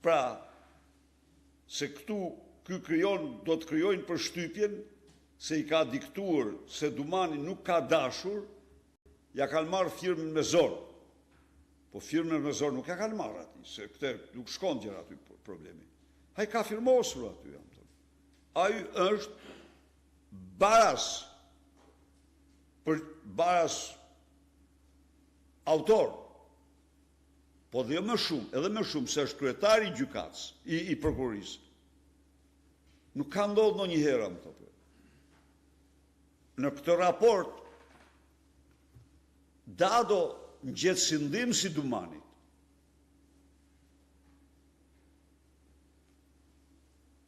Pra, se ky do të krijojnë përshtypjen se i ka diktuar se Dumani nuk ka dashur, ja kanë marrë firmën me zor. Po firmën me zor nuk ja kanë marrë ati, se këte nuk shkon gjera aty problemi. A i ka firmosur aty, jam të. A i është baras autor, po dhe më shumë, edhe më shumë, se është kryetari i gjykatës, i prokurorisë. Nuk ka ndodhur ndonjëherë, më thotë. Në këtë raport, Dado ngjet si ndim si Dumanit.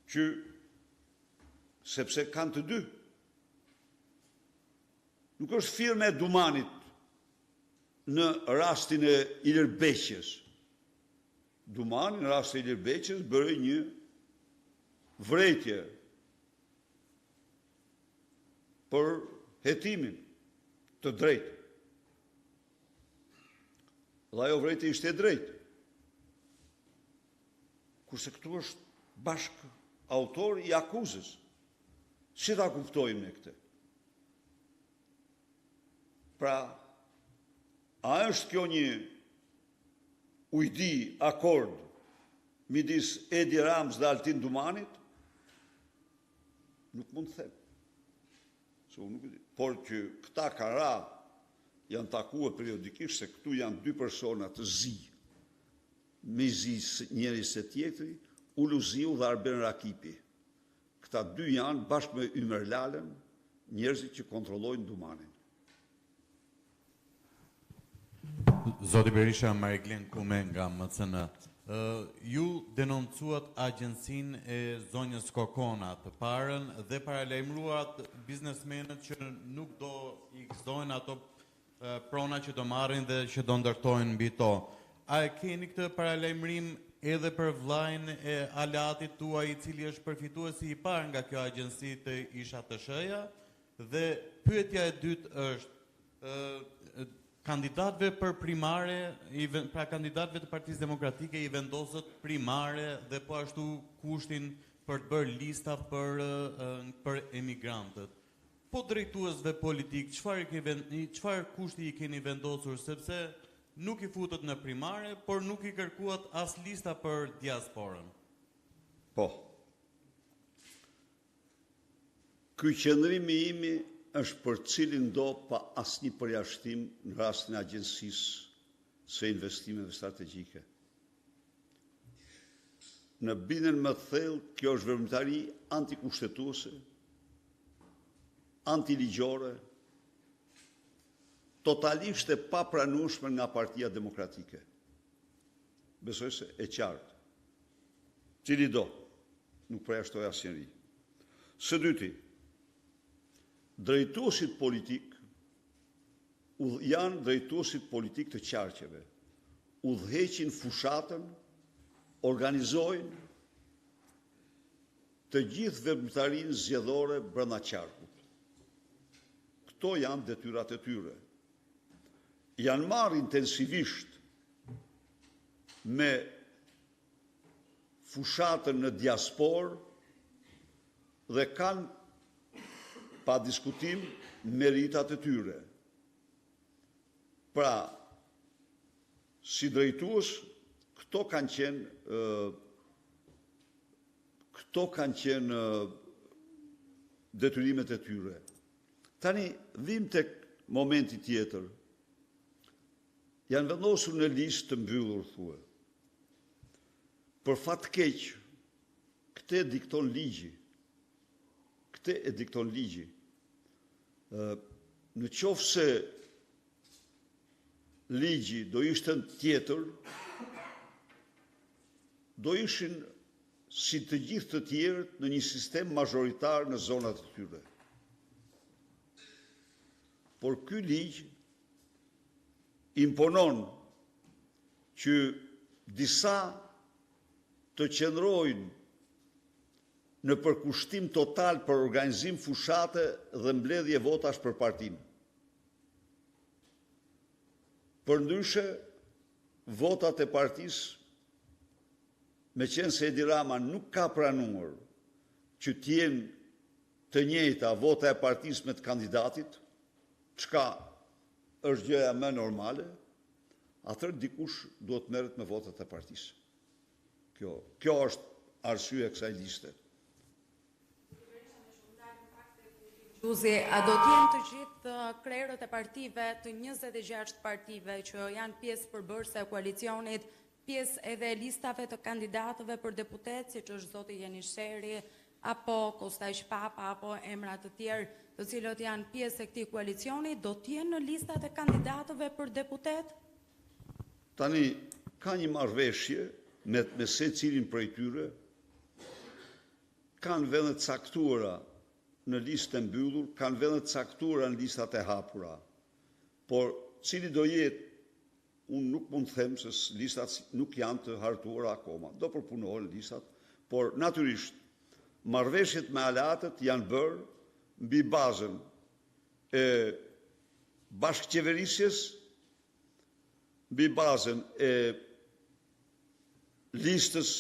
Që, sepse kanë të dy. Nuk është firme e Dumanit në rastin e Ilir Beqës. Dumani në rastin e Ilir Beqës bëri një vrejtje për hetimin të drejtë. Dhe ajo vrejtje ishte e drejtë. Kurse këtu është bashkë autor i akuzës. Si ta kuptojmë ne këtë? Pra, a është kjo një ujdi, akord, midis Edi Rams dhe Altin Dumanit? Nuk mund të them. Por që këta kara janë takuar periodikisht, se këtu janë dy persona të zi, me zi njëri se tjetri, Ulu Ziu dhe Arben Rakipi. Këta dy janë bashkë me Ymer Lalën, njerëzit që kontrollojnë Dumanin. Zoti Berisha, Mariglen Kume nga MCN. Ju denoncuat agjensinë e zonjës Kokona të parën dhe paralajmëruat biznesmenët që nuk do i gëzojnë ato prona që do marrin dhe që do ndërtojnë mbi to. A e keni këtë paralajmërim edhe për vllajën e Alatit tuaj, i cili është përfituesi i parë nga kjo agjensi të ISHTSH-ja? Dhe pyetja e dytë është, kandidatëve për primare, pra kandidatëve të Partisë Demokratike i vendosët primare dhe po ashtu kushtin për të bërë lista për emigrantët. Po drejtuesve politik, çfarë kushti i keni vendosur, sepse nuk i futët në primare, por nuk i kërkuat as lista për diasporën? Po. Ky qëndrimi imi është për cilin do pa asnjë përjashtim në rastin e Agjencisë së Investimeve Strategjike. Në bindjen më të thellë, kjo është veprimtari antikushtetuese, antiligjore, totalisht e papranueshme nga Partia Demokratike. Besoj se e qartë. Cili do, nuk përjashtoj asnjëri. Së dyti, drejtuesit politik janë drejtuesit politik të qarqeve. Udhëheqin fushatën, organizojnë të gjithë veprimtarinë zgjedhore brenda qarkut. Këto janë detyrat e tyre. Janë marrë intensivisht me fushatën në diasporë dhe kanë pa diskutim meritat e tyre. Pra, si drejtues, këto kanë qenë detyrimet e tyre. Tani, vim tek momenti tjetër. Janë vendosur në listë të mbyllur, thua. Për fat keq, këtë e dikton ligji. Në qoftë se ligji do ishte tjetër, do ishin si të gjithë të tjerët në një sistem mazhoritar në zonat të tyre. Por ky ligj imponon që disa të qëndrojnë në përkushtim total për organizim fushate dhe mbledhje votash për partinë. Përndryshe, votat e partisë me qenë se Edi Rama nuk ka pranuar që t'jenë të njëjta vota e partisë me të kandidatit, çka është gjëja më normale, atëherë dikush duhet merret me votat e partisë. Kjo është arsye e kësaj liste. Gjuzi, a do t'jenë të gjithë krerët e partive, të 26 partive që janë pjesë përbërëse e koalicionit, pjesë edhe listave të kandidatëve për deputet, si që është zoti Jeni Sheri, apo Kostaj Shpapa, apo emra të tjerë, të cilët janë pjesë e këtij koalicioni, do t'jenë në listat e kandidatëve për deputet? Tani, ka një marrëveshje me secilin prej tyre, kanë vende të caktuara në listë të mbyllur, kanë vende të caktuara në listat e hapura. Por cili do jetë, unë nuk mund të them se listat nuk janë të hartuara akoma. Do përpunohen listat, por natyrisht marrëveshjet me aleatët janë bërë mbi bazën e bashkëqeverisjes, mbi bazën e listës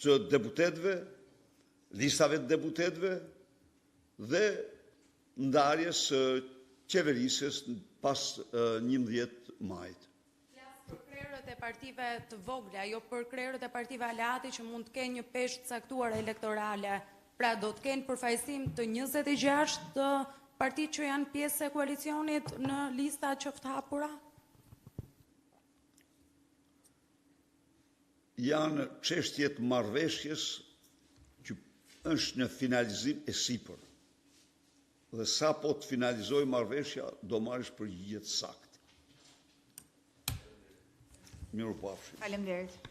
të deputetëve, listave të deputetëve dhe ndarjes së qeverisjes pas 11 majit. Për krerët e partive të vogla, jo për krerët e partive aleati që mund të kenë një peshë të caktuar elektorale, pra do të kenë përfaqësim të 26 të partitë që janë pjesë e koalicionit në lista qoftë hapura? Janë çështjet marrëveshjes që është në finalizim e sipër. Dhe sa po të finalizoj marrëveshja, do marrësh përgjigje të saktë. Mirupafshim. Faleminderit.